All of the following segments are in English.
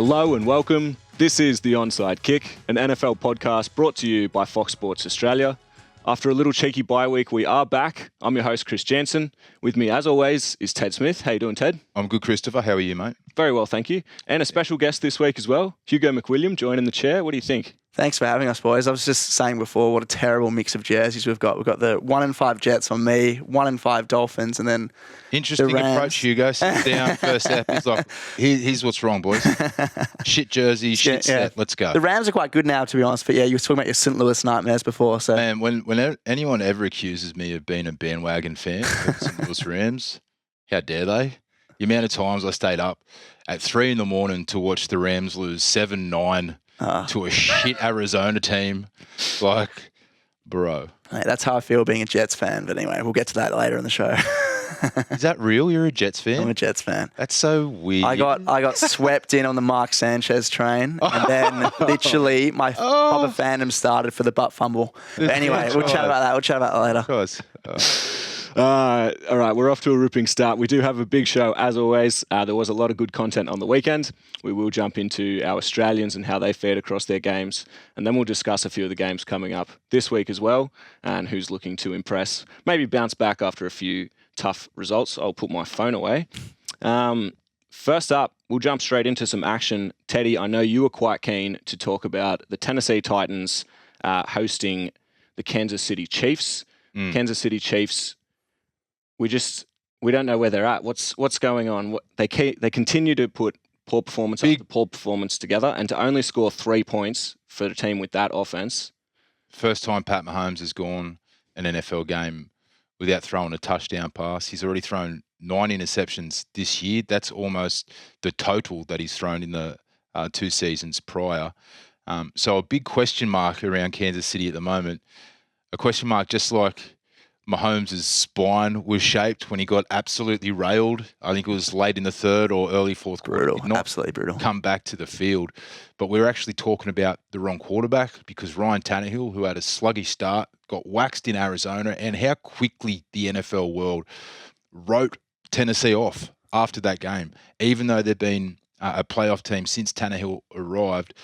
Hello and welcome. This is the Onside Kick, an NFL podcast brought to you by Fox Sports Australia. After a little cheeky bye week, we are back. I'm your host, Chris Janssen. With me, as always, is Ted Smith. How you doing, Ted? I'm good, Christopher. How are you, mate? Very well, thank you. And a special guest this week as well, Hugo McWilliam, joining the chair. What do you think? Thanks for having us, boys. I was just saying before, what a terrible mix of jerseys we've got. We've got the 1-5 Jets on me, 1-5 Dolphins, and then interesting the Rams. approach, Hugo. Sit down, first step. He's like, here's what's wrong, boys. Shit jersey, shit set. Let's go. The Rams are quite good now, to be honest. But yeah, you were talking about your St. Louis nightmares before. So Man, when anyone ever accuses me of being a bandwagon fan of the St. Louis Rams, how dare they? The amount of times I stayed up at 3 a.m. to watch the Rams lose 7-9 to a shit Arizona team. Like, bro. Mate, that's how I feel being a Jets fan. But anyway, we'll get to that later in the show. Is that real? You're a Jets fan? I'm a Jets fan. That's so weird. I got swept in on the Mark Sanchez train, and then literally my proper fandom started for the butt fumble. But anyway, we'll chat about that. We'll chat about that later. Of course. All right, we're off to a ripping start. We do have a big show, as always. There was a lot of good content on the weekend. We will jump into our Australians and how they fared across their games, and then we'll discuss a few of the games coming up this week as well, and who's looking to impress, maybe bounce back after a few tough results. I'll put my phone away. First up, we'll jump straight into some action. Teddy, I know you were quite keen to talk about the Tennessee Titans hosting the Kansas City Chiefs. Kansas City Chiefs, we don't know where they're at. What's going on? They continue to put poor performance after poor performance together, and to only score 3 points for a team with that offense. First time Pat Mahomes has gone an NFL game without throwing a touchdown pass. He's already thrown 9 interceptions this year. That's almost the total that he's thrown in the 2 seasons prior. So a big question mark around Kansas City at the moment. A question mark just like Mahomes' spine was shaped when he got absolutely railed. I think it was late in the third or early fourth quarter. Brutal, absolutely brutal. Come back to the field. But we're actually talking about the wrong quarterback because Ryan Tannehill, who had a sluggish start, got waxed in Arizona, and how quickly the NFL world wrote Tennessee off after that game, even though they've been a playoff team since Tannehill arrived.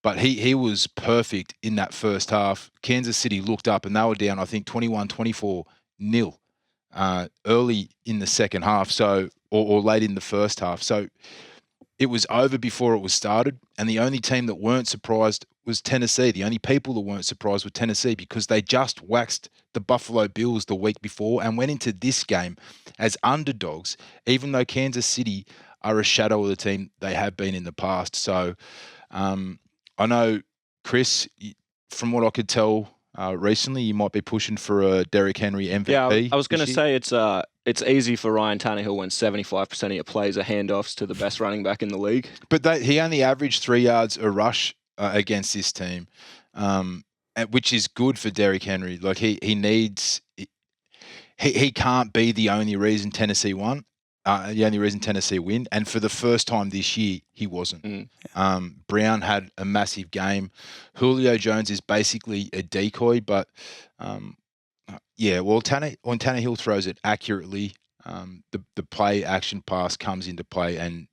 But he was perfect in that first half. Kansas City looked up and they were down, I think, 21-24-0 early in the second half, or late in the first half. So it was over before it was started. And the only team that weren't surprised was Tennessee. The only people that weren't surprised were Tennessee because they just waxed the Buffalo Bills the week before and went into this game as underdogs, even though Kansas City are a shadow of the team they have been in the past. So, I know, Chris, from what I could tell recently, you might be pushing for a Derrick Henry MVP. Yeah, I was going to say it's easy for Ryan Tannehill when 75% of your plays are handoffs to the best running back in the league. But he only averaged 3 yards a rush against this team, which is good for Derrick Henry. Like he can't be the only reason Tennessee won. The only reason Tennessee win, and for the first time this year, he wasn't. Brown had a massive game. Julio Jones is basically a decoy, but when Tannehill throws it accurately, the play action pass comes into play, and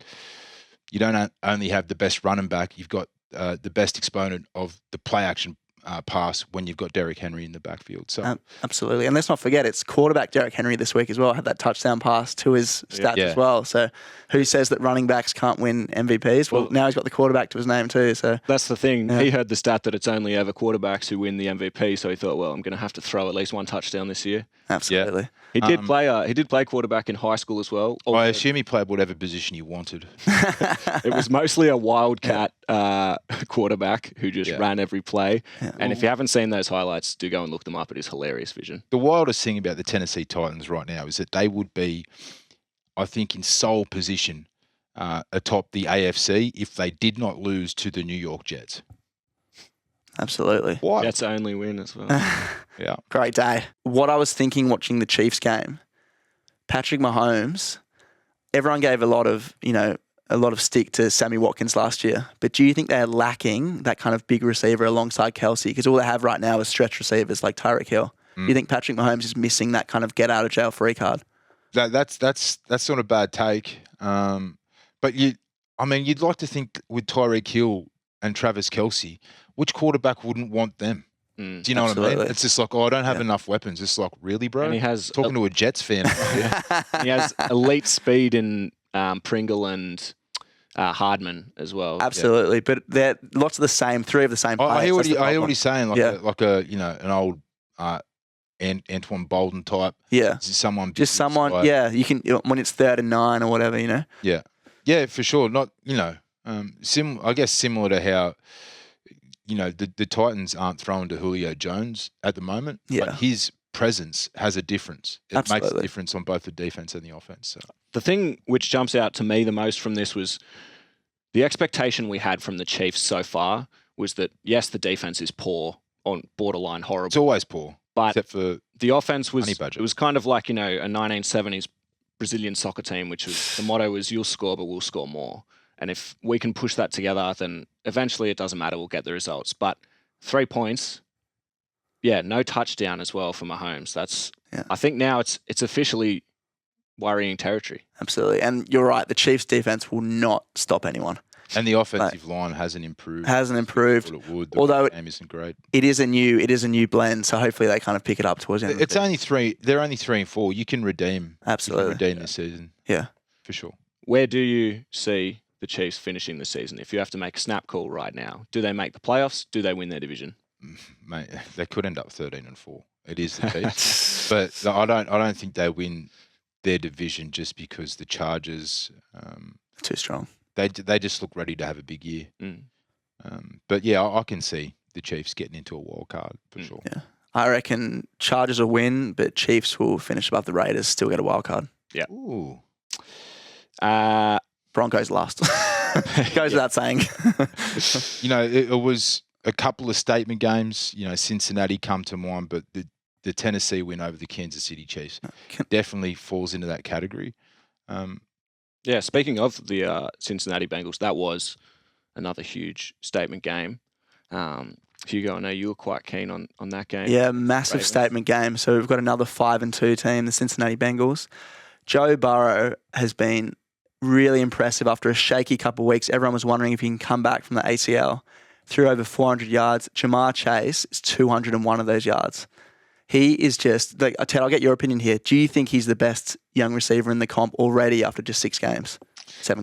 you don't only have the best running back, you've got the best exponent of the play action pass when you've got Derrick Henry in the backfield. So absolutely. And let's not forget, it's quarterback Derrick Henry this week as well. Had that touchdown pass to his stats as well. So who says that running backs can't win MVPs? Well, now he's got the quarterback to his name too. So that's the thing. Yeah. He heard the stat that it's only ever quarterbacks who win the MVP. So he thought, well, I'm going to have to throw at least one touchdown this year. Absolutely. Yeah. He did play quarterback in high school as well. I assume he played whatever position he wanted. It was mostly a wildcat quarterback who just ran every play. Yeah. And if you haven't seen those highlights, do go and look them up. It is hilarious vision. The wildest thing about the Tennessee Titans right now is that they would be, I think, in sole position atop the AFC if they did not lose to the New York Jets. Absolutely. What? Jets only win as well. Yeah. Great day. What I was thinking watching the Chiefs game, Patrick Mahomes, everyone gave a lot of stick to Sammy Watkins last year. But do you think they're lacking that kind of big receiver alongside Kelsey? Because all they have right now is stretch receivers like Tyreek Hill. Do you think Patrick Mahomes is missing that kind of get out of jail free card? That's not a bad take. But I mean, you'd like to think with Tyreek Hill and Travis Kelce, which quarterback wouldn't want them? Do you know what I mean? Absolutely. It's just like, I don't have enough weapons. It's like, really, bro? And he has Talking to a Jets fan. he has elite speed in Pringle and Hardman as well. Absolutely, but they're lots of the same, three of the same players. I hear That's the what problem. he's saying, like a an old Antoine Bolden type. Yeah. Someone Just someone, like, you can, when it's 3rd and 9 or whatever, Yeah, for sure. Not, I guess similar to how, the Titans aren't throwing to Julio Jones at the moment, but his presence has a difference. It makes Absolutely. a difference on both the defense and the offense. So. The thing which jumps out to me the most from this was the expectation we had from the Chiefs so far was that, yes, the defense is poor, on borderline horrible. It's always poor, but except for the offense was, money budget. it was kind of like, a 1970s Brazilian soccer team, which was, the motto was, you'll score, but we'll score more. And if we can push that together, then eventually it doesn't matter, we'll get the results. But 3 points, no touchdown as well for Mahomes. I think now it's officially worrying territory. Absolutely. And you're right, the Chiefs' defense will not stop anyone. And the offensive line hasn't improved. Hasn't improved. What it would. Although the game isn't great. It is a new blend, so hopefully they kind of pick it up towards the end. It's only 3. They're only 3 and 4. You can redeem. Absolutely. You can redeem this season. Yeah. For sure. Where do you see the Chiefs finishing the season? If you have to make a snap call right now, do they make the playoffs? Do they win their division? Mate, they could end up 13 and 4. It is the Chiefs, but I don't think they win their division just because the Chargers too strong. They just look ready to have a big year. But I can see the Chiefs getting into a wild card for sure. Yeah, I reckon Chargers will win, but Chiefs will finish above the Raiders, still get a wild card. Yeah. Ooh. Broncos last. Goes without saying. It was a couple of statement games. Cincinnati come to mind, but the Tennessee win over the Kansas City Chiefs definitely falls into that category. Speaking of the Cincinnati Bengals, that was another huge statement game. Hugo, I know you were quite keen on that game. Yeah, massive Ravens. statement game. So we've got another 5-2 team, the Cincinnati Bengals. Joe Burrow has been really impressive after a shaky couple of weeks. Everyone was wondering if he can come back from the ACL. Threw over 400 yards. Jamar Chase is 201 of those yards. He is just, Ted, I'll get your opinion here. Do you think he's the best young receiver in the comp already after just 7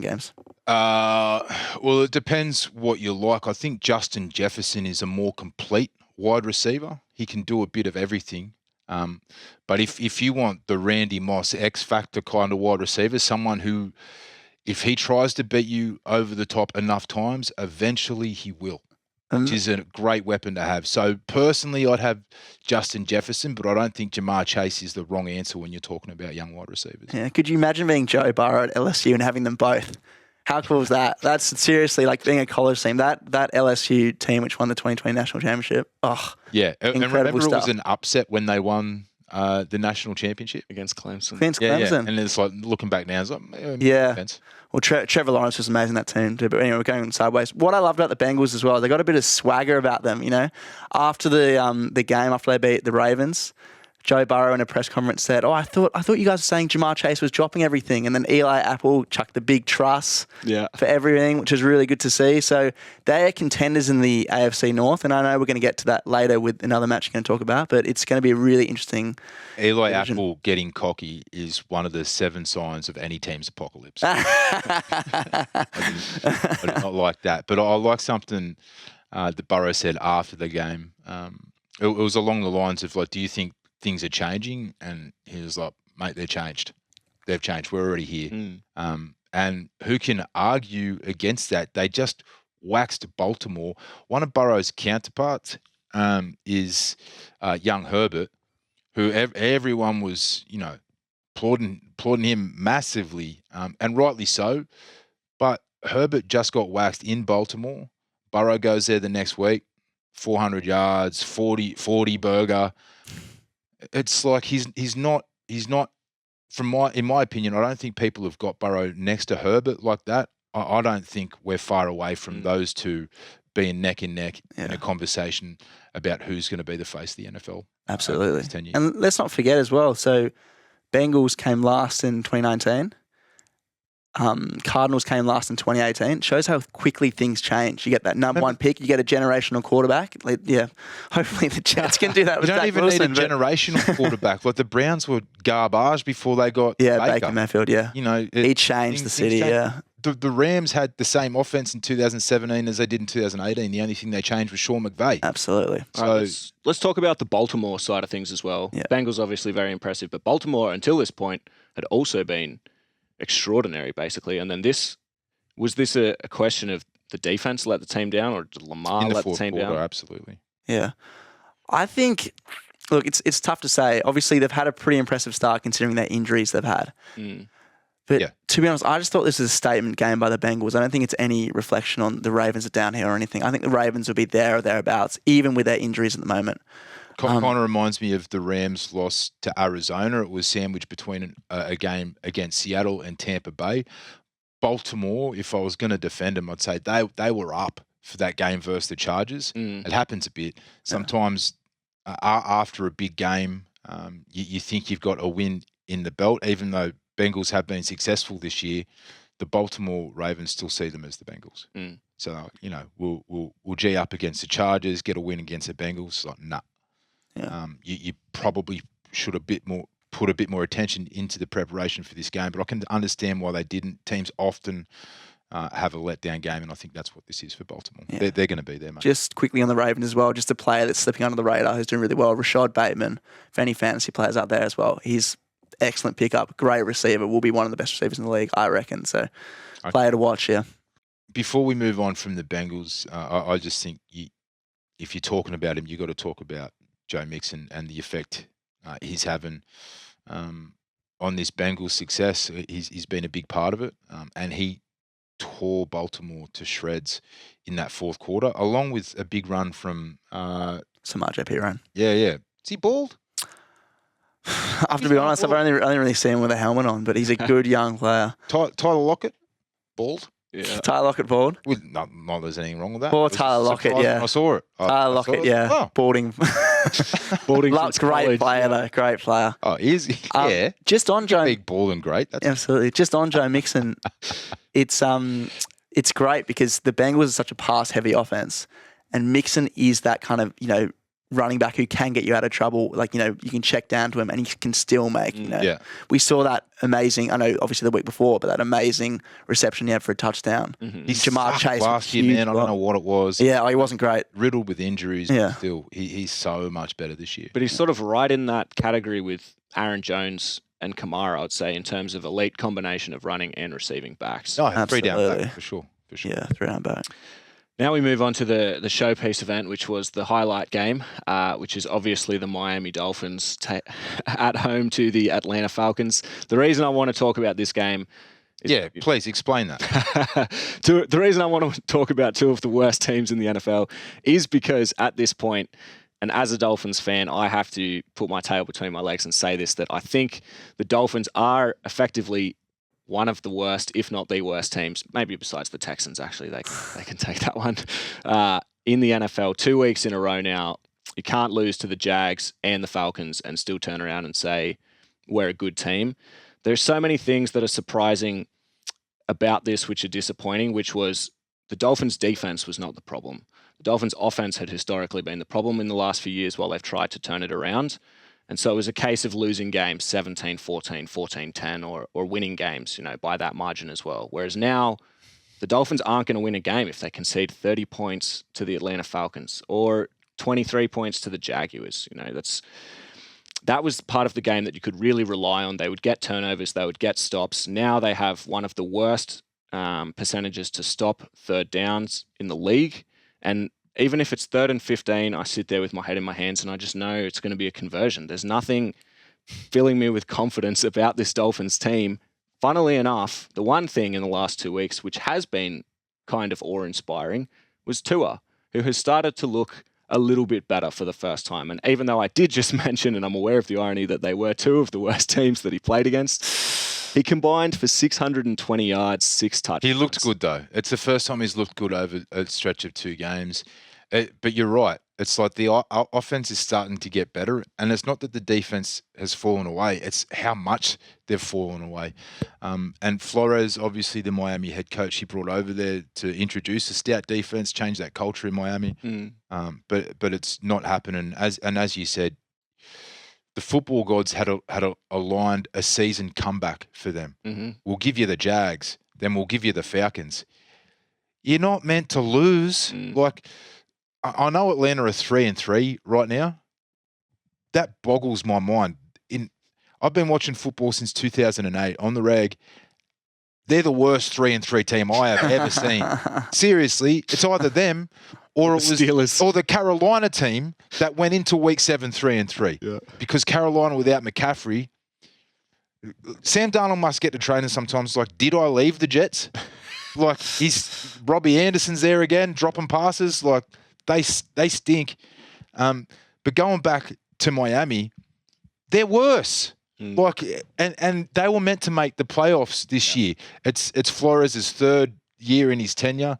games? Well, it depends what you like. I think Justin Jefferson is a more complete wide receiver. He can do a bit of everything. But if you want the Randy Moss X factor kind of wide receiver, someone who, if he tries to beat you over the top enough times, eventually he will. Which is a great weapon to have. So personally, I'd have Justin Jefferson, but I don't think Jamar Chase is the wrong answer when you're talking about young wide receivers. Yeah, could you imagine being Joe Burrow at LSU and having them both? How cool is that? That's seriously like being a college team. That LSU team which won the 2020 national championship. Oh, yeah, and remember stuff. It was an upset when they won the national championship against Clemson. Against Clemson. Yeah. And it's like looking back now, it's like sense. Well, Trevor Lawrence was amazing, that team too. But anyway, we're going sideways. What I loved about the Bengals as well, they got a bit of swagger about them. After the game, after they beat the Ravens, Joe Burrow in a press conference said, I thought you guys were saying Jamar Chase was dropping everything. And then Eli Apple chucked the big truss for everything, which is really good to see. So they're contenders in the AFC North. And I know we're going to get to that later with another match we're going to talk about, but it's going to be a really interesting Eli division. Apple getting cocky is one of the 7 signs of any team's apocalypse. I did not like that. But I like something that Burrow said after the game. It was along the lines of, do you think things are changing? And he was like, mate, they've changed. They've changed. We're already here. And who can argue against that? They just waxed Baltimore. One of Burrow's counterparts is young Herbert, who everyone was, applauding him massively, and rightly so. But Herbert just got waxed in Baltimore. Burrow goes there the next week, 400 yards, 40 burger. It's like he's not in my opinion, I don't think people have got Burrow next to Herbert like that. I don't think we're far away from those two being neck and neck in a conversation about who's going to be the face of the NFL. Absolutely. 10 years. And let's not forget as well, so Bengals came last in 2019. Cardinals came last in 2018. It shows how quickly things change. You get that number one pick, you get a generational quarterback. Like, yeah, hopefully the Jets can do that with You don't Zach even Wilson, need a generational quarterback. Like the Browns were garbage before they got Baker Mayfield, yeah. You know, He changed the city, yeah. The Rams had the same offense in 2017 as they did in 2018. The only thing they changed was Sean McVay. Absolutely. So right, let's talk about the Baltimore side of things as well. Yeah. Bengals obviously very impressive, but Baltimore until this point had also been extraordinary, basically. And then was this a question of the defense let the team down, or did Lamar let the team down? Absolutely. Yeah. I think, look, it's tough to say. Obviously, they've had a pretty impressive start considering their injuries they've had. But to be honest, I just thought this was a statement game by the Bengals. I don't think it's any reflection on the Ravens are down here or anything. I think the Ravens will be there or thereabouts, even with their injuries at the moment. Kind of reminds me of the Rams' loss to Arizona. It was sandwiched between a game against Seattle and Tampa Bay. Baltimore, if I was going to defend them, I'd say they were up for that game versus the Chargers. It happens a bit. Sometimes after a big game, you think you've got a win in the belt, even though Bengals have been successful this year. The Baltimore Ravens still see them as the Bengals. So, you know, we'll G up against the Chargers, get a win against the Bengals. Like, nah. Yeah. You probably should put a bit more attention into the preparation for this game, but I can understand why they didn't. Teams often have a letdown game, and I think that's what this is for Baltimore. Yeah. They're going to be there, mate. Just quickly on the Ravens as well, just a player that's slipping under the radar who's doing really well, Rashad Bateman. For any fantasy players out there as well, he's excellent pickup, great receiver, will be one of the best receivers in the league, I reckon. So, player to watch, yeah. Before we move on from the Bengals, I just think if you're talking about him, you've got to talk about Joe Mixon and the effect he's having on this Bengals success. He's been a big part of it, and he tore Baltimore to shreds in that fourth quarter, along with a big run from Samaj Piran. Yeah. Is he bald? I have to be honest, I've only really seen him with a helmet on, but he's a good young player. Tyler Lockett, bald? Yeah. Tyler Lockett bald? Well, not there's anything wrong with that. Poor Tyler Lockett, yeah. I saw it. Tyler Lockett, yeah. Oh. Balding. Balding Great college, player, though. Great player. Oh, is he? Yeah. Just on Joe. Big, bald and great. That's absolutely. Just on Joe Mixon, it's great because the Bengals are such a pass-heavy offense, and Mixon is that kind of, running back who can get you out of trouble. Like, you can check down to him and he can still make, Yeah. We saw that amazing, I know obviously the week before, but that amazing reception he had for a touchdown. He Jamar sucked Chase last year, man. I don't know what it was. Yeah, he wasn't great. Riddled with injuries, Yeah. but still, he's so much better this year. But he's sort of right in that category with Aaron Jones and Kamara, I'd say, in terms of elite combination of running and receiving backs. No, 3 down Absolutely. back for sure. Yeah, 3 down back. Now we move on to the showpiece event, which was the highlight game, which is obviously the Miami Dolphins at home to the Atlanta Falcons. The reason I want to talk about this game is... Please explain that. The reason I want to talk about two of the worst teams in the NFL is because at this point, and as a Dolphins fan, I have to put my tail between my legs and say this, that I think the Dolphins are effectively one of the worst, if not the worst teams, maybe besides the Texans, actually, they can take that one, in the NFL. 2 weeks in a row now, you can't lose to the Jags and the Falcons and still turn around and say, we're a good team. There's so many things that are surprising about this, which are disappointing, which was the Dolphins' defense was not the problem. The Dolphins' offense had historically been the problem in the last few years while they've tried to turn it around. And so it was a case of losing games 17-14, 14-10, or winning games, by that margin as well. Whereas now, the Dolphins aren't going to win a game if they concede 30 points to the Atlanta Falcons or 23 points to the Jaguars. That was part of the game that you could really rely on. They would get turnovers, they would get stops. Now they have one of the worst percentages to stop third downs in the league. And even if it's 3rd and 15, I sit there with my head in my hands and I just know it's going to be a conversion. There's nothing filling me with confidence about this Dolphins team. Funnily enough, the one thing in the last 2 weeks, which has been kind of awe-inspiring, was Tua, who has started to look a little bit better for the first time. And even though I did just mention, and I'm aware of the irony, that they were two of the worst teams that he played against, he combined for 620 yards, 6 touchdowns. He looked good, though. It's the first time he's looked good over a stretch of 2 games. But you're right. It's like the offense is starting to get better, and it's not that the defense has fallen away. It's how much they've fallen away. And Flores, obviously the Miami head coach, he brought over there to introduce a stout defense, change that culture in Miami. But it's not happening. As you said, the football gods had aligned a season comeback for them. We'll give you the Jags, then we'll give you the Falcons. You're not meant to lose. Like, I know Atlanta are 3-3 right now. That boggles my mind. I've been watching football since 2008 on the reg. They're the worst 3-3 team I have ever seen. Seriously, it's either them or it was Steelers. or the Carolina team that went into week 7 3-3. Yeah. Because Carolina without McCaffrey, Sam Darnold must get to training sometimes. Like, did I leave the Jets? Like, Robbie Anderson's there again, dropping passes. Like, they stink. But going back to Miami, they're worse. Like, and they were meant to make the playoffs this year. It's Flores' third year in his tenure.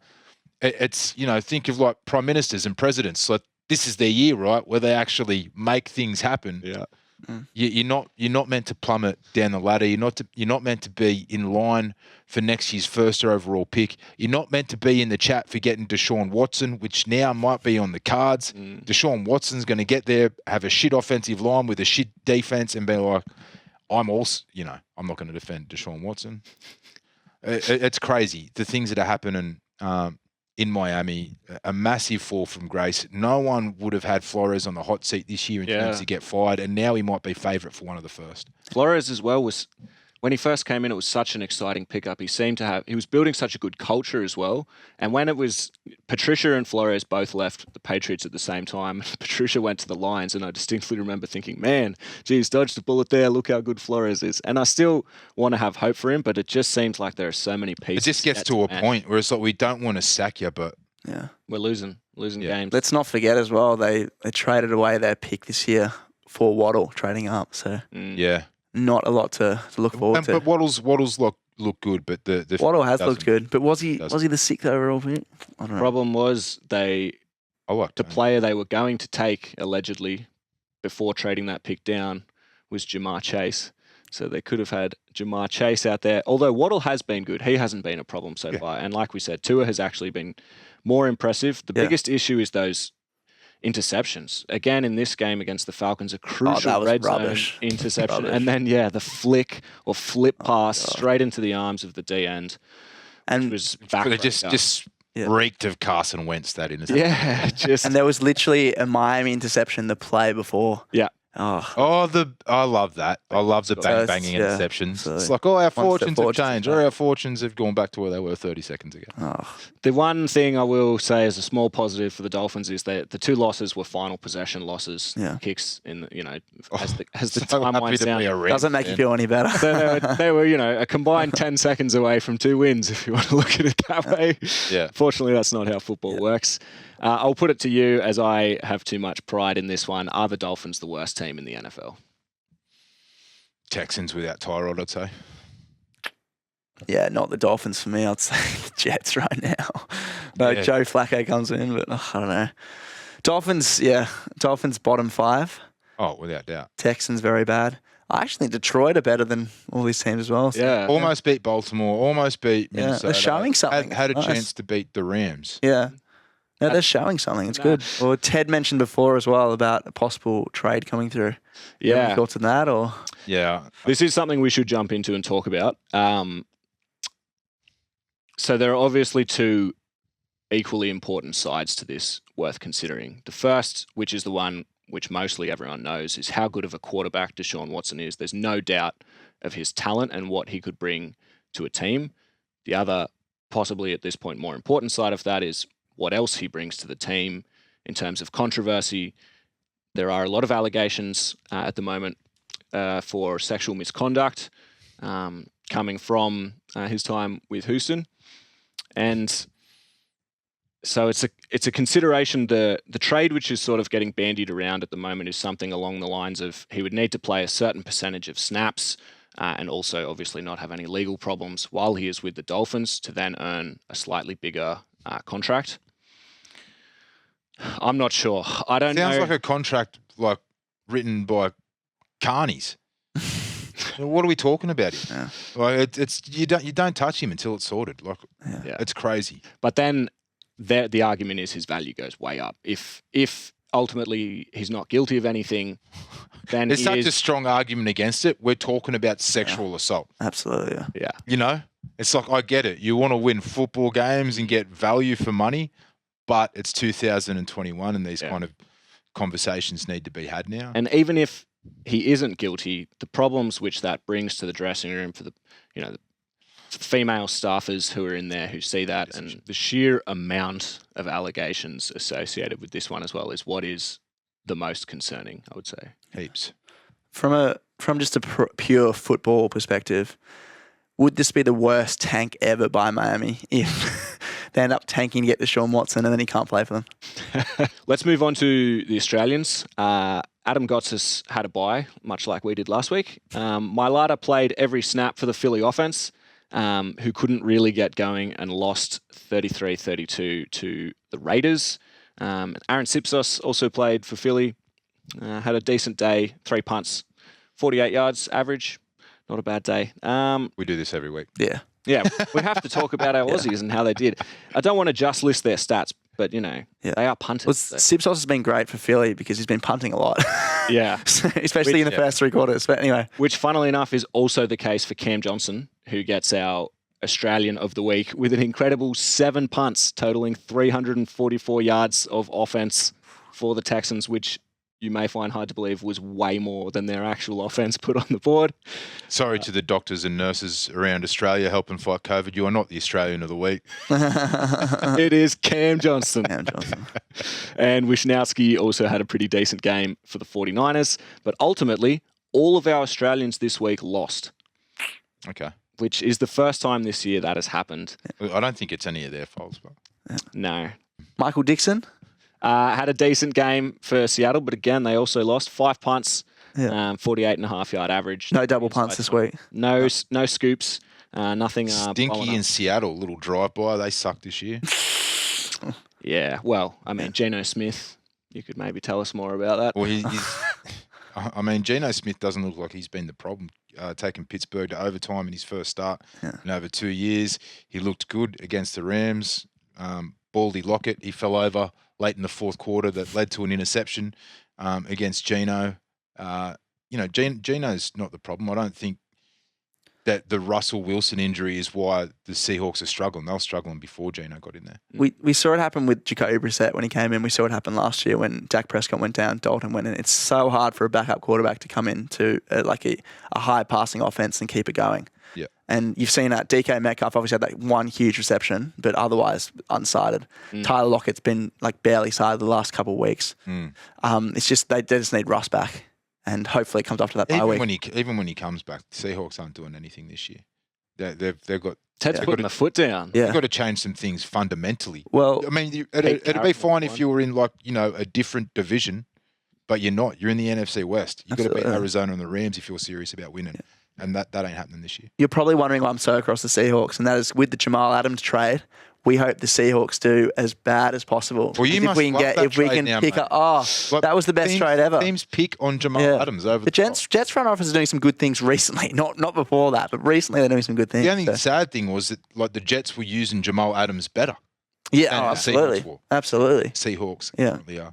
It's, think of like prime ministers and presidents. Like, this is their year, right, where they actually make things happen. Yeah. You're not meant to plummet down the ladder. You're not meant to be in line for next year's first overall pick. You're not meant to be in the chat for getting Deshaun Watson, which now might be on the cards. Deshaun Watson's going to get there, have a shit offensive line with a shit defense, and be like, I'm also, I'm not going to defend Deshaun Watson. It's crazy the things that are happening in Miami. A massive fall from grace. No one would have had Flores on the hot seat this year in terms to get fired, and now he might be favourite for one of the first. Flores as well was, when he first came in, it was such an exciting pickup. He was building such a good culture as well. And when it was, Patricia and Flores both left the Patriots at the same time. Patricia went to the Lions, and I distinctly remember thinking, man, geez, dodged a bullet there. Look how good Flores is. And I still want to have hope for him, but it just seems like there are so many pieces. It just gets to a point where it's like, we don't want to sack you, but we're losing games. Let's not forget as well, they traded away their pick this year for Waddle, trading up. So not a lot to look forward to. But Waddle's look good, but the Waddle has looked good. But was he the 6th overall pick? I don't know. Problem was the player they were going to take allegedly before trading that pick down was Jamar Chase. So they could have had Jamar Chase out there. Although Waddle has been good, he hasn't been a problem so far. And like we said, Tua has actually been more impressive. The biggest issue is those interceptions. Again, in this game against the Falcons, a crucial red zone interception. And then, the flick or flip pass straight into the arms of the D end. And was just reeked of Carson Wentz, that interception. Yeah. And there was literally a Miami interception the play before. Yeah. I love that. I love the banging interceptions. It's like, our fortunes have changed. Our fortunes have gone back to where they were 30 seconds ago. The one thing I will say as a small positive for the Dolphins is that the 2 losses were final possession losses. Kicks in as the time winds down. Doesn't make you feel any better. So they were a combined 10 seconds away from 2 wins, if you want to look at it that way. Yeah. Fortunately, that's not how football works. I'll put it to you, as I have too much pride in this one. Are the Dolphins the worst team in the NFL? Texans without Tyrod, I'd say. Yeah, not the Dolphins for me. I'd say the Jets right now. Joe Flacco comes in, but I don't know. Dolphins bottom 5. Oh, without doubt. Texans very bad. I actually think Detroit are better than all these teams as well. So. Almost beat Baltimore. Almost beat Minnesota. They're showing something. Had a chance to beat the Rams. Yeah. No, they're showing something. It's good. Or Ted mentioned before as well about a possible trade coming through. Yeah. Any thoughts on that? Or this is something we should jump into and talk about. So there are obviously 2 equally important sides to this worth considering. The first, which is the one which mostly everyone knows, is how good of a quarterback Deshaun Watson is. There's no doubt of his talent and what he could bring to a team. The other, possibly at this point more important side of that, is what else he brings to the team in terms of controversy. There are a lot of allegations at the moment for sexual misconduct coming from his time with Houston. And so it's a consideration. The trade which is sort of getting bandied around at the moment is something along the lines of he would need to play a certain percentage of snaps and also obviously not have any legal problems while he is with the Dolphins to then earn a slightly bigger contract. I'm not sure. I don't Sounds know. like a contract written by carnies. What are we talking about here? Yeah. Like it's you don't touch him until it's sorted. Like it's crazy. But then the argument is his value goes way up. If ultimately he's not guilty of anything, then There's such a strong argument against it. We're talking about sexual assault. Absolutely. Yeah. You know, it's like I get it. You want to win football games and get value for money, but it's 2021 and these kind of conversations need to be had now. And even if he isn't guilty, the problems which that brings to the dressing room for the female staffers who are in there who see that, and the sheer amount of allegations associated with this one as well is what is the most concerning, I would say. Heaps. From just a pure football perspective, would this be the worst tank ever by Miami if they end up tanking to get Deshaun Watson and then he can't play for them? Let's move on to the Australians. Adam Gotsis had a bye, much like we did last week. Mailata played every snap for the Philly offense, who couldn't really get going and lost 33-32 to the Raiders. Aaron Sipsos also played for Philly, had a decent day, 3 punts, 48 yards average. Not a bad day. We do this every week. Yeah. Yeah, we have to talk about our Aussies and how they did. I don't want to just list their stats, but, they are punters. Well, Sipsos has been great for Philly because he's been punting a lot. Yeah. Especially in the first 3 quarters. But anyway. Which, funnily enough, is also the case for Cam Johnson, who gets our Australian of the week with an incredible 7 punts, totaling 344 yards of offense for the Texans, which you may find hard to believe was way more than their actual offense put on the board. Sorry to the doctors and nurses around Australia helping fight COVID. You are not the Australian of the week. It is Cam Johnson. Cam Johnson. And Wisnowski also had a pretty decent game for the 49ers. But ultimately, all of our Australians this week lost. Okay. Which is the first time this year that has happened. I don't think it's any of their faults. But... No. Michael Dixon? Had a decent game for Seattle, but again, they also lost 5 punts, 48.5 yard average. No double punts this week. No scoops, nothing. Stinky in Seattle, little drive-by. They suck this year. Yeah, well, I mean, Geno Smith, you could maybe tell us more about that. Well, Geno Smith doesn't look like he's been the problem. Taking Pittsburgh to overtime in his first start in over 2 years. He looked good against the Rams. Baldy Lockett, he fell over late in the fourth quarter that led to an interception against Geno. Geno's not the problem. I don't think that the Russell Wilson injury is why the Seahawks are struggling. They were struggling before Geno got in there. We saw it happen with Jacoby Brissett when he came in. We saw it happen last year when Dak Prescott went down, Dalton went in. It's so hard for a backup quarterback to come into a high passing offense and keep it going. Yeah. And you've seen that DK Metcalf obviously had that one huge reception, but otherwise unsighted. Tyler Lockett's been barely sighted the last couple of weeks. It's just they just need Russ back, and hopefully it comes after that bye week. Even when he comes back, the Seahawks aren't doing anything this year. They've got Ted's putting the foot down. Yeah. They've got to change some things fundamentally. Well, it'd be fine if you were in a different division, but you're not. You're in the NFC West. You've got to beat Arizona and the Rams if you're serious about winning. Yeah. And that ain't happening this year. You're probably wondering why I'm so across the Seahawks, and that is with the Jamal Adams trade. We hope the Seahawks do as bad as possible. Well, you must love that trade now, mate. That was the best trade ever. Teams pick on Jamal Adams over the Jets front office is doing some good things recently. Not before that, but recently they're doing some good things. The only sad thing was that the Jets were using Jamal Adams better. Yeah, absolutely. Seahawks. Yeah.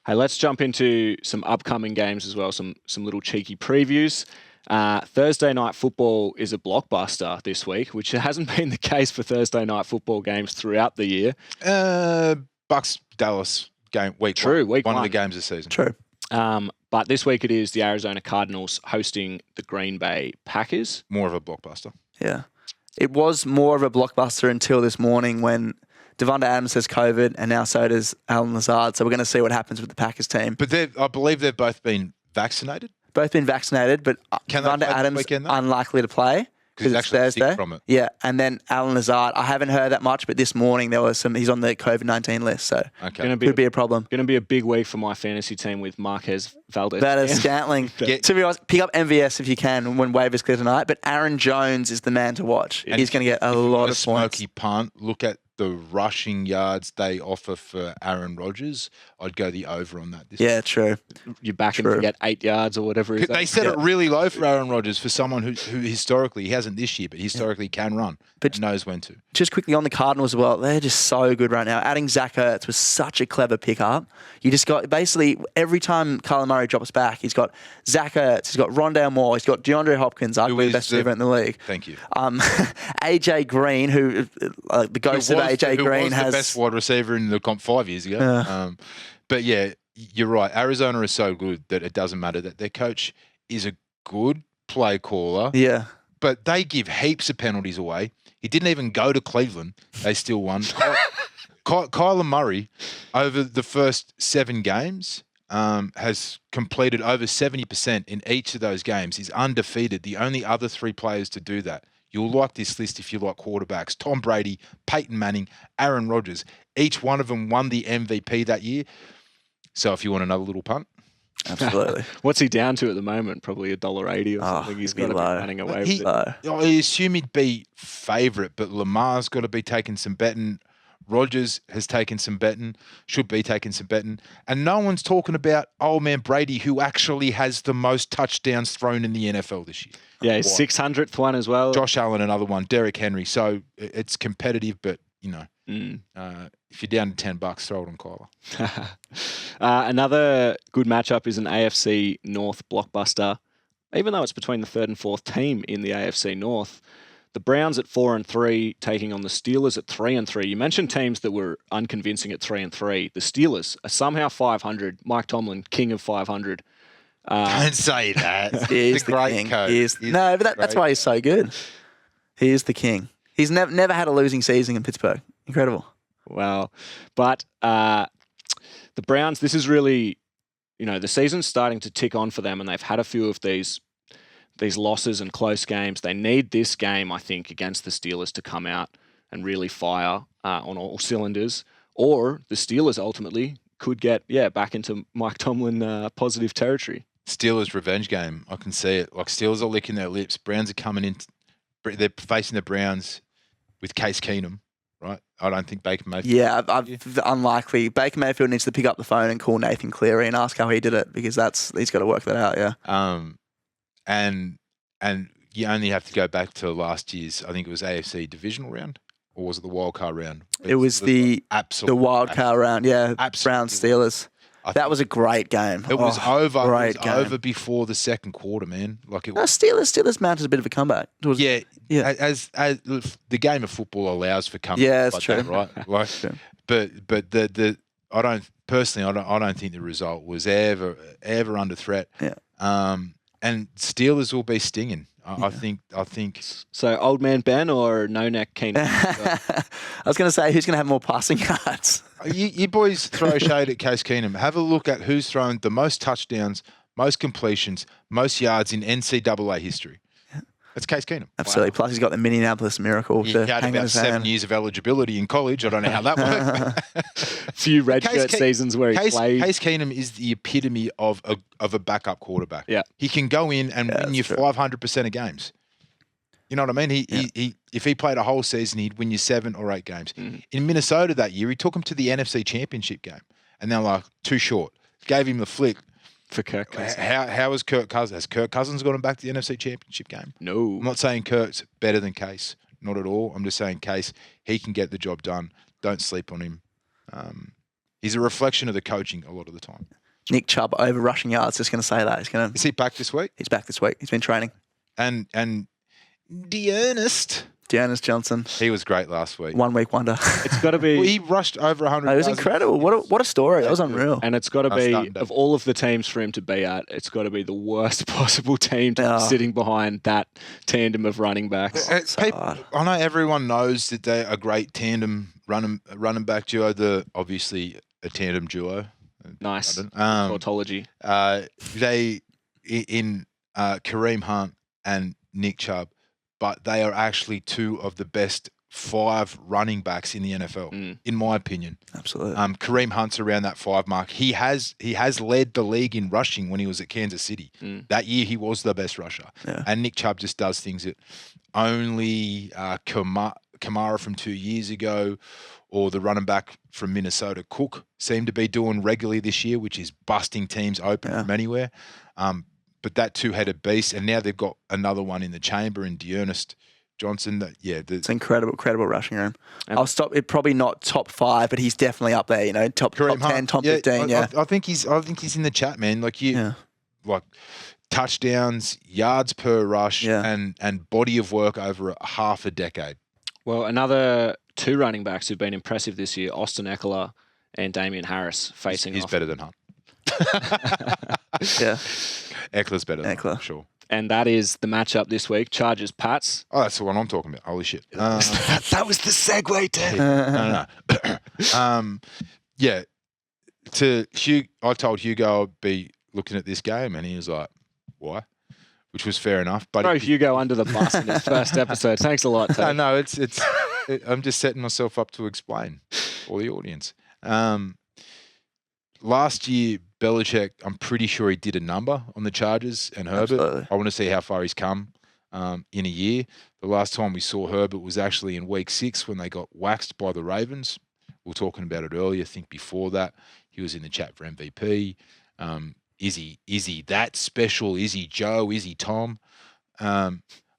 Hey, let's jump into some upcoming games as well. Some little cheeky previews. Thursday night football is a blockbuster this week, which hasn't been the case for Thursday night football games throughout the year. Bucks Dallas game week. True, week one of the games this season. True. But this week it is the Arizona Cardinals hosting the Green Bay Packers. More of a blockbuster. Yeah, it was more of a blockbuster until this morning when Devonta Adams has COVID, and now so does Alan Lazard. So we're going to see what happens with the Packers team. But I believe they've both been vaccinated. Both been vaccinated, but Devonta Adams unlikely to play because it's Thursday. From it. Yeah, and then Alan Lazard, I haven't heard that much, but this morning there was he's on the COVID-19 list, so could be a problem. Going to be a big week for my fantasy team with Marquez Scantling. To be honest, pick up MVS if you can when waivers clear tonight, but Aaron Jones is the man to watch. And he's going to get a lot of points. Smoky punt. Look at the rushing yards they offer for Aaron Rodgers, I'd go the over on that. Yeah, true. You back him to get 8 yards or whatever. They set it really low for Aaron Rodgers for someone who historically, he hasn't this year, but historically can run but and knows when to. Just quickly on the Cardinals as well, they're just so good right now. Adding Zach Ertz was such a clever pickup. You just got, basically, every time Kyler Murray drops back, he's got Zach Ertz, he's got Rondale Moore, he's got DeAndre Hopkins, arguably the best receiver in the league. Thank you. AJ Green, who, the ghost of AJ Green was has... the best wide receiver in the comp 5 years ago. But yeah, you're right. Arizona is so good that it doesn't matter that their coach is a good play caller. Yeah. But they give heaps of penalties away. He didn't even go to Cleveland. They still won. Kyler Murray, over the first 7 games, has completed over 70% in each of those games. He's undefeated. The only other 3 players to do that. You'll like this list if you like quarterbacks. Tom Brady, Peyton Manning, Aaron Rodgers. Each one of them won the MVP that year. So if you want another little punt. Absolutely. What's he down to at the moment? Probably $1.80 or something. He's got to be running away with it. I assume he'd be favourite, but Lamar's got to be taking some betting. Rodgers has taken some betting, should be taking some betting. And no one's talking about old man Brady, who actually has the most touchdowns thrown in the NFL this year. Yeah, his 600th one as well. Josh Allen, another one. Derrick Henry. So it's competitive, but, you know, if you're down to $10, throw it on Kyler. Another good matchup is an AFC North blockbuster. Even though it's between the 3rd and 4th team in the AFC North, the Browns at 4-3 taking on the Steelers at 3-3. You mentioned teams that were unconvincing at 3-3. The Steelers are somehow 500. Mike Tomlin, king of 500. Don't say that. He is the great king. coach. No, but that's why he's so good. He is the king. He's never had a losing season in Pittsburgh. Incredible. Wow. But the Browns, this is really, the season's starting to tick on for them, and they've had a few of these losses and close games. They need this game, I think, against the Steelers to come out and really fire on all cylinders. Or the Steelers ultimately could get, back into Mike Tomlin positive territory. Steelers revenge game. I can see it. Like, Steelers are licking their lips. Browns are coming in. They're facing the Browns with Case Keenum, right? I don't think Baker Mayfield. Yeah, unlikely. Baker Mayfield needs to pick up the phone and call Nathan Cleary and ask how he did it, because he's got to work that out, yeah. And you only have to go back to last year's, I think it was AFC divisional round, or was it the wild card round? It was the wild card round, yeah. Browns Steelers. That was a great game. It was over. It was over before the second quarter, man. Like it was. Steelers mounted a bit of a comeback. Yeah. As the game of football allows for comebacks. Yeah, that's like true. That, right? Like, true. But the I don't think the result was ever under threat. Yeah. And Steelers will be stinging. I think. So old man Ben or no neck Keenan? I was going to say, who's going to have more passing yards? You boys throw shade at Case Keenum. Have a look at who's thrown the most touchdowns, most completions, most yards in NCAA history. It's Case Keenum. Absolutely. Wow. Plus, he's got the Minneapolis Miracle. He had about 7 years of eligibility in college. I don't know how that worked. Few redshirt seasons where he played. Case Keenum is the epitome of a backup quarterback. Yeah. He can go in and win you 500% of games. You know what I mean? He if he played a whole season, he'd win you 7 or 8 games. Mm-hmm. In Minnesota that year, he took him to the NFC Championship game, and they're like, too short. Gave him the flick. For Kirk Cousins. How is Kirk Cousins? Has Kirk Cousins got him back to the NFC Championship game? No. I'm not saying Kirk's better than Case. Not at all. I'm just saying Case, he can get the job done. Don't sleep on him. He's a reflection of the coaching a lot of the time. Nick Chubb over rushing yards. Just going to say that. Is he back this week? He's back this week. He's been training. And Dearness Johnson. He was great last week. 1 week wonder. It's got to be. Well, he rushed over 100. It was incredible. What a story. That was unreal. And it's got to be, of all of the teams for him to be at, it's got to be the worst possible team to be sitting behind that tandem of running backs. I know everyone knows that they're a great tandem running back duo. Obviously a tandem duo. Nice. Tautology. They in Kareem Hunt and Nick Chubb, but they are actually 2 of the best 5 running backs in the NFL, in my opinion. Absolutely. Kareem Hunt's around that 5 mark. He has led the league in rushing when he was at Kansas City. That year, he was the best rusher. Yeah. And Nick Chubb just does things that only Kamara from 2 years ago, or the running back from Minnesota, Cook, seem to be doing regularly this year, which is busting teams open from anywhere. But that two-headed beast, and now they've got another one in the chamber in Dearness Johnson. It's incredible rushing room. I'll stop it. Probably not top 5, but he's definitely up there. You know, top 10, top 15. I think he's in the chat, man. Like like touchdowns, yards per rush, and body of work over half a decade. Well, another 2 running backs who've been impressive this year, Austin Eckler and Damian Harris, facing He's off. better than Hunt. Eckler's better than Hunt, sure. And that is the matchup this week, Chargers-Pats. Oh, that's the one I'm talking about. Holy shit. That was the segue, Ted. No. Yeah. To Hugh, I told Hugo I'd be looking at this game, and he was like, why? Which was fair enough. But Throw Hugo under the bus in his first episode. Thanks a lot, Ted. No, I'm just setting myself up to explain for the audience. Last year, Belichick, I'm pretty sure he did a number on the Chargers and Herbert. Absolutely. I want to see how far he's come in a year. The last time we saw Herbert was actually in week 6 when they got waxed by the Ravens. We were talking about it earlier. I think before that, he was in the chat for MVP. Is he that special? Is he Joe? Is he Tom? I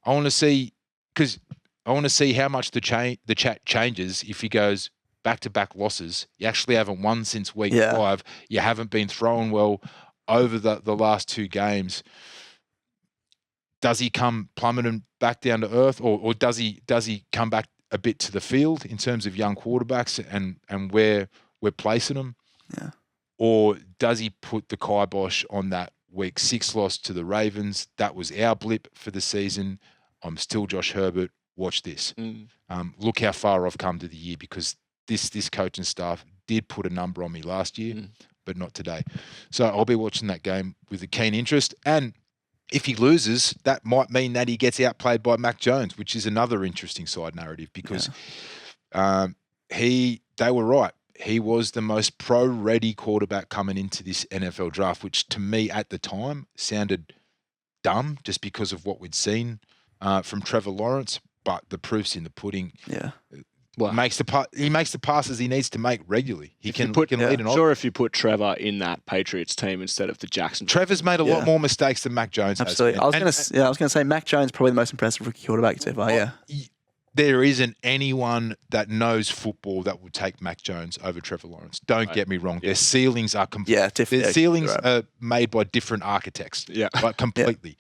want to see, because I want to see how much the chat changes if he goes back-to-back losses. You actually haven't won since week 5. You haven't been throwing well over the last 2 games. Does he come plummeting back down to earth, or does he come back a bit to the field in terms of young quarterbacks and where we're placing them? Yeah. Or does he put the kibosh on that week 6 loss to the Ravens? That was our blip for the season. I'm still Josh Herbert. Watch this. Look how far I've come to the year, because this coaching staff did put a number on me last year, but not today. So I'll be watching that game with a keen interest. And if he loses, that might mean that he gets outplayed by Mac Jones, which is another interesting side narrative, because they were right. He was the most pro-ready quarterback coming into this NFL draft, which to me at the time sounded dumb just because of what we'd seen from Trevor Lawrence. But the proof's in the pudding. Yeah. Well, he makes the passes he needs to make regularly. He can lead an offense. Sure, if you put Trevor in that Patriots team instead of the Jacksonville. Trevor's made a lot more mistakes than Mac Jones has. Absolutely. I was going to say Mac Jones probably the most impressive rookie quarterback so far. Yeah. There isn't anyone that knows football that would take Mac Jones over Trevor Lawrence. Don't get me wrong. Their ceilings are their ceilings are made by different architects. Yeah, like completely.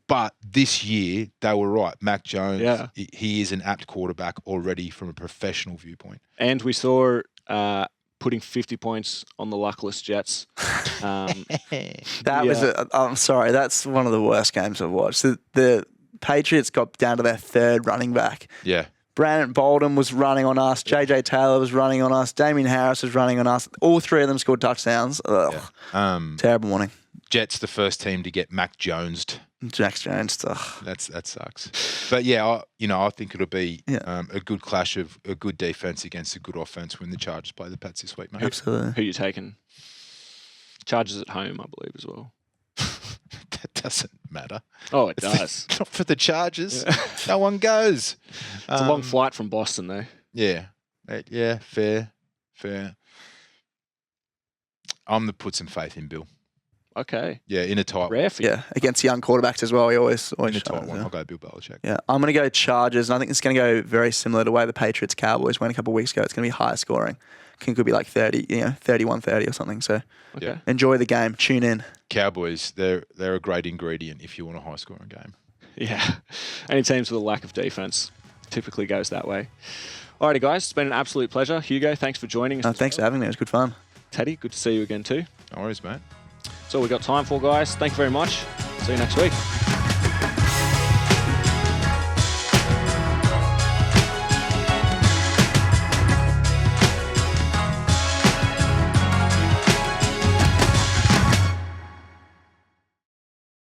But this year, they were right. Mac Jones, he is an apt quarterback already from a professional viewpoint. And we saw putting 50 points on the luckless Jets. I'm sorry, that's one of the worst games I've watched. The Patriots got down to their 3rd running back. Yeah. Brandon Bolden was running on us. JJ Taylor was running on us. Damian Harris was running on us. All 3 of them scored touchdowns. Terrible morning. Jets, the first team to get Mac Jonesed. Jack Jones. That sucks. But I think it'll be a good clash of a good defense against a good offense when the Chargers play the Pats this week, mate. Absolutely. Who you taking? Chargers at home, I believe, as well. That doesn't matter. Oh, it does. Not for the Chargers. No one goes. It's a long flight from Boston, though. Yeah. Yeah, fair. I'm going to put some faith in Bill. Okay. Yeah, in a tight Rare for you. Yeah, against young quarterbacks as well. He always in a tight one. I'll go Bill Belichick. Yeah, I'm going to go Chargers, and I think it's going to go very similar to the way the Patriots-Cowboys went a couple of weeks ago. It's going to be high scoring. I think it could be like 31-30 or something. So enjoy the game. Tune in. Cowboys, they're a great ingredient if you want a high-scoring game. Yeah. Any teams with a lack of defense typically goes that way. Alrighty, guys. It's been an absolute pleasure. Hugo, thanks for joining us. Thanks for having me. It was good fun. Teddy, good to see you again too. No worries, mate. That's all we've got time for, guys. Thank you very much. See you next week.